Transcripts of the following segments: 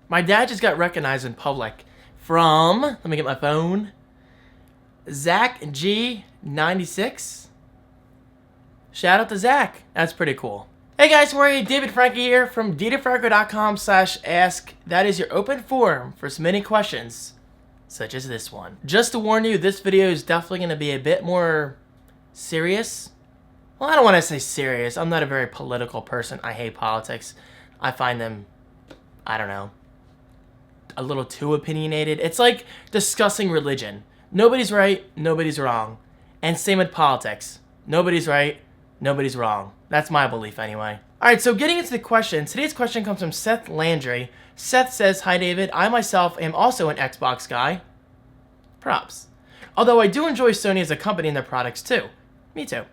My dad just got recognized in public from, let me get my phone, Zach G96. Shout out to Zach. That's pretty cool. Hey guys, we're David Franco here from dfranco.com/ask. That is your open forum for as many questions such as this one. Just to warn you, this video is definitely going to be a bit more serious. Well, I don't want to say serious. I'm not a very political person. I hate politics. I find them, I don't know, a little too opinionated. It's like discussing religion. Nobody's right, nobody's wrong. And same with politics. Nobody's right, nobody's wrong. That's my belief anyway. Alright, so getting into the question. Today's question comes from Seth Landry. Seth says, "Hi David, I myself am also an Xbox guy." Props. Although I do enjoy Sony as a company and their products too. Me too.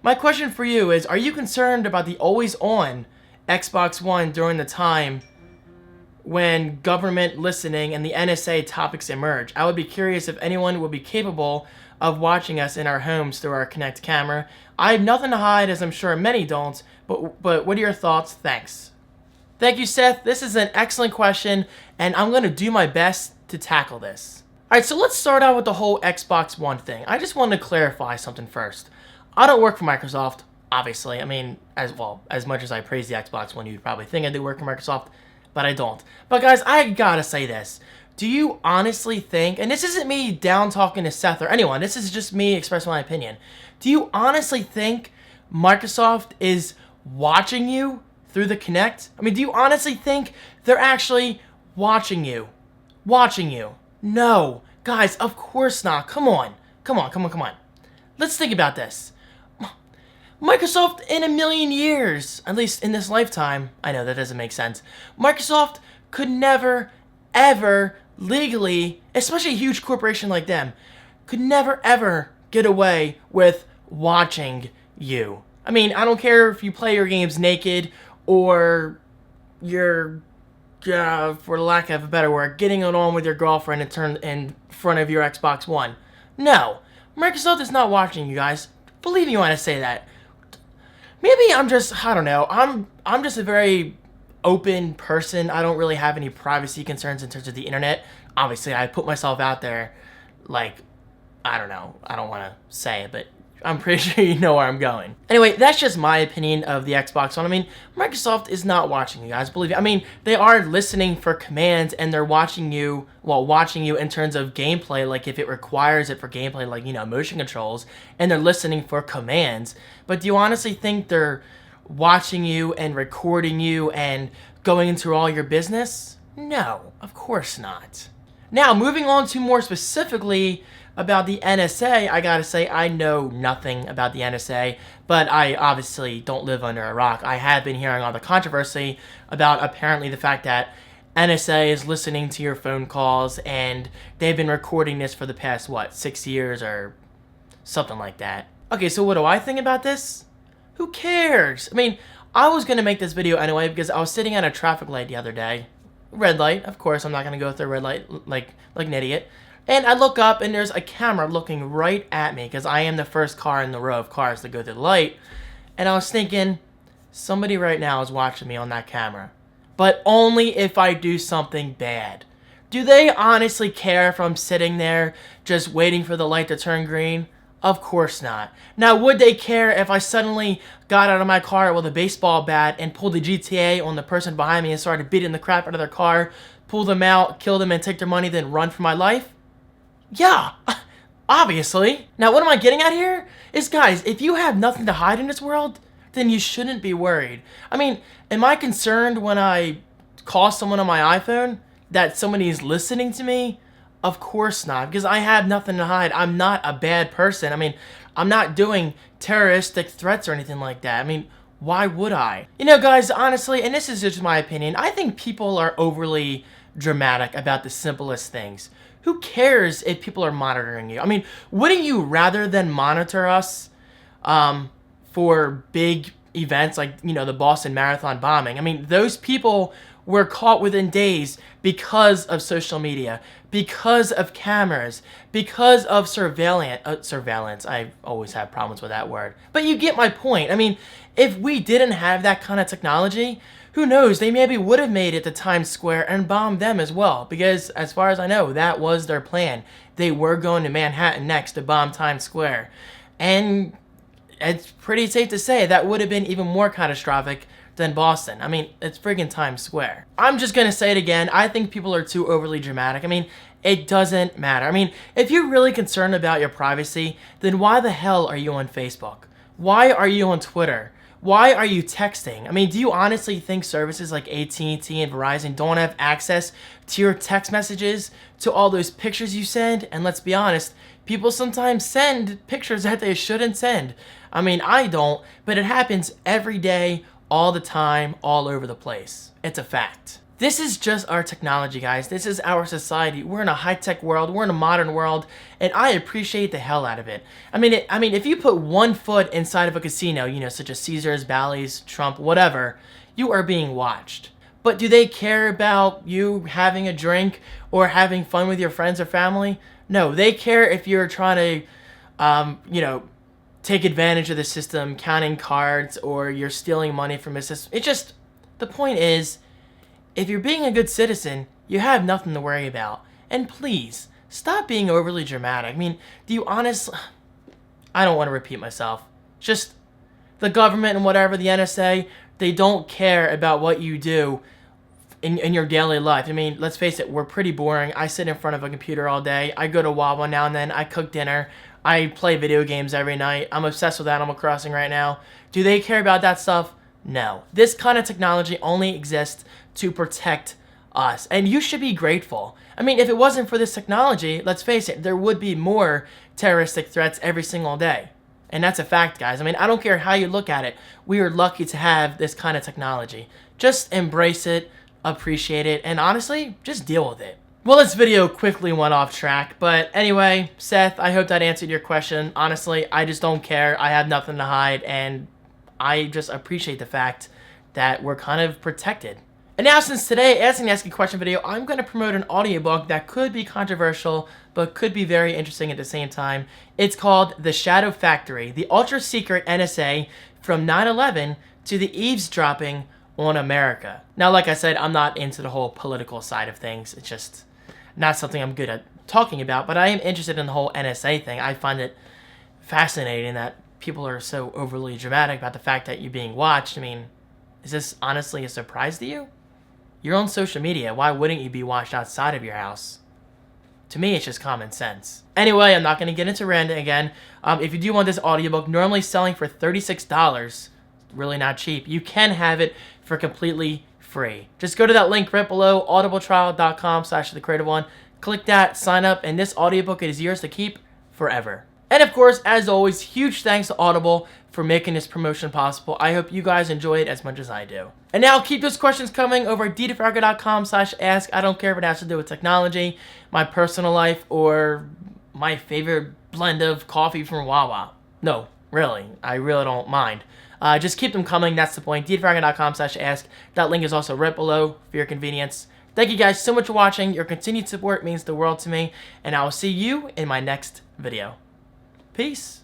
My question for you is, are you concerned about the always-on Xbox One during the time when government listening and the NSA topics emerge? I would be curious if anyone would be capable of watching us in our homes through our Kinect camera. I have nothing to hide, as I'm sure many don't, but what are your thoughts? Thanks. Thank you, Seth. This is an excellent question, and I'm going to do my best to tackle this. Alright, so let's start out with the whole Xbox One thing. I just wanted to clarify something first. I don't work for Microsoft, obviously. I mean, as much as I praise the Xbox One, you'd probably think I do work for Microsoft, but I don't. But guys, I gotta say this. Do you honestly think, and this isn't me down talking to Seth or anyone, this is just me expressing my opinion. Do you honestly think Microsoft is watching you through the Kinect? I mean, do you honestly think they're actually watching you? No. Guys, of course not. Come on. Let's think about this. Microsoft in a million years, at least in this lifetime, I know that doesn't make sense, Microsoft could never, ever legally, especially a huge corporation like them, could never, ever get away with watching you. I mean, I don't care if you play your games naked or you're, for lack of a better word, getting it on with your girlfriend in front of your Xbox One. No, Microsoft is not watching you guys. Believe me when I say that. Maybe I'm just, I don't know, I'm just a very open person. I don't really have any privacy concerns in terms of the internet. Obviously, I put myself out there, like, I don't know, I don't want to say it, but I'm pretty sure you know where I'm going. Anyway, that's just my opinion of the Xbox One. I mean, Microsoft is not watching you guys, believe me. I mean, they are listening for commands and they're watching you in terms of gameplay, like if it requires it for gameplay, like, you know, motion controls, and they're listening for commands. But do you honestly think they're watching you and recording you and going into all your business? No, of course not. Now, moving on to more specifically about the NSA, I gotta say I know nothing about the NSA, but I obviously don't live under a rock. I have been hearing all the controversy about apparently the fact that NSA is listening to your phone calls and they've been recording this for the past, 6 years or something like that. Okay, so what do I think about this? Who cares? I mean, I was gonna make this video anyway because I was sitting at a traffic light the other day. Red light, of course, I'm not gonna go through a red light like an idiot. And I look up and there's a camera looking right at me because I am the first car in the row of cars to go through the light. And I was thinking, somebody right now is watching me on that camera. But only if I do something bad. Do they honestly care if I'm sitting there just waiting for the light to turn green? Of course not. Now, would they care if I suddenly got out of my car with a baseball bat and pulled the GTA on the person behind me and started beating the crap out of their car, pull them out, kill them, and take their money, then run for my life? Yeah, obviously. Now, what am I getting at here? Is, guys, if you have nothing to hide in this world, then you shouldn't be worried. I mean, am I concerned when I call someone on my iPhone that somebody is listening to me? Of course not, because I have nothing to hide. I'm not a bad person. I mean, I'm not doing terroristic threats or anything like that. I mean, why would I? You know, guys, honestly, and this is just my opinion, I think people are overly dramatic about the simplest things. Who cares if people are monitoring you? I mean, wouldn't you rather than monitor us for big events like, you know, the Boston Marathon bombing? I mean, those people were caught within days because of social media, because of cameras, because of surveillance. I always have problems with that word. But you get my point. I mean, if we didn't have that kind of technology, who knows, they maybe would have made it to Times Square and bombed them as well, because as far as I know, that was their plan. They were going to Manhattan next to bomb Times Square. And it's pretty safe to say that would have been even more catastrophic than Boston. I mean, it's friggin' Times Square. I'm just gonna say it again, I think people are too overly dramatic. I mean, it doesn't matter. I mean, if you're really concerned about your privacy, then why the hell are you on Facebook? Why are you on Twitter? Why are you texting? I mean, do you honestly think services like AT&T and Verizon don't have access to your text messages, to all those pictures you send? And let's be honest, people sometimes send pictures that they shouldn't send. I mean, I don't, but it happens every day, all the time, all over the place. It's a fact. This is just our technology, guys. This is our society. We're in a high-tech world. We're in a modern world, and I appreciate the hell out of it. I mean, if you put one foot inside of a casino, you know, such as Caesars, Bally's, Trump, whatever, you are being watched. But do they care about you having a drink or having fun with your friends or family? No, they care if you're trying to, you know, take advantage of the system, counting cards, or you're stealing money from a system. It's just, the point is, if you're being a good citizen, you have nothing to worry about. And please, stop being overly dramatic. I mean, do you honestly... I don't want to repeat myself. Just the government and whatever, the NSA, they don't care about what you do in your daily life. I mean, let's face it, we're pretty boring. I sit in front of a computer all day. I go to Wawa now and then. I cook dinner. I play video games every night. I'm obsessed with Animal Crossing right now. Do they care about that stuff? No. This kind of technology only exists to protect us, and you should be grateful. I mean, if it wasn't for this technology, let's face it, there would be more terroristic threats every single day. And that's a fact, guys. I mean, I don't care how you look at it. We are lucky to have this kind of technology. Just embrace it, appreciate it, and honestly, just deal with it. Well, this video quickly went off track, but anyway, Seth, I hope that answered your question. Honestly, I just don't care. I have nothing to hide, and I just appreciate the fact that we're kind of protected. And now, since today is an Ask a Question video, I'm going to promote an audiobook that could be controversial, but could be very interesting at the same time. It's called The Shadow Factory, the ultra-secret NSA from 9/11 to the eavesdropping on America. Now, like I said, I'm not into the whole political side of things. It's just not something I'm good at talking about, but I am interested in the whole NSA thing. I find it fascinating that people are so overly dramatic about the fact that you're being watched. I mean, is this honestly a surprise to you? You're on social media. Why wouldn't you be watched outside of your house? To me, it's just common sense. Anyway, I'm not going to get into ranting again. If you do want this audiobook, normally selling for $36, really not cheap, you can have it for completely free. Just go to that link right below, audibletrial.com/thecreative1. Click that, sign up, and this audiobook is yours to keep forever. And of course, as always, huge thanks to Audible for making this promotion possible. I hope you guys enjoy it as much as I do. And now keep those questions coming over at dfranco.com/ask. I don't care if it has to do with technology, my personal life, or my favorite blend of coffee from Wawa. No, really, I really don't mind. Just keep them coming, that's the point. dfranco.com/ask. That link is also right below for your convenience. Thank you guys so much for watching. Your continued support means the world to me, and I will see you in my next video. Peace.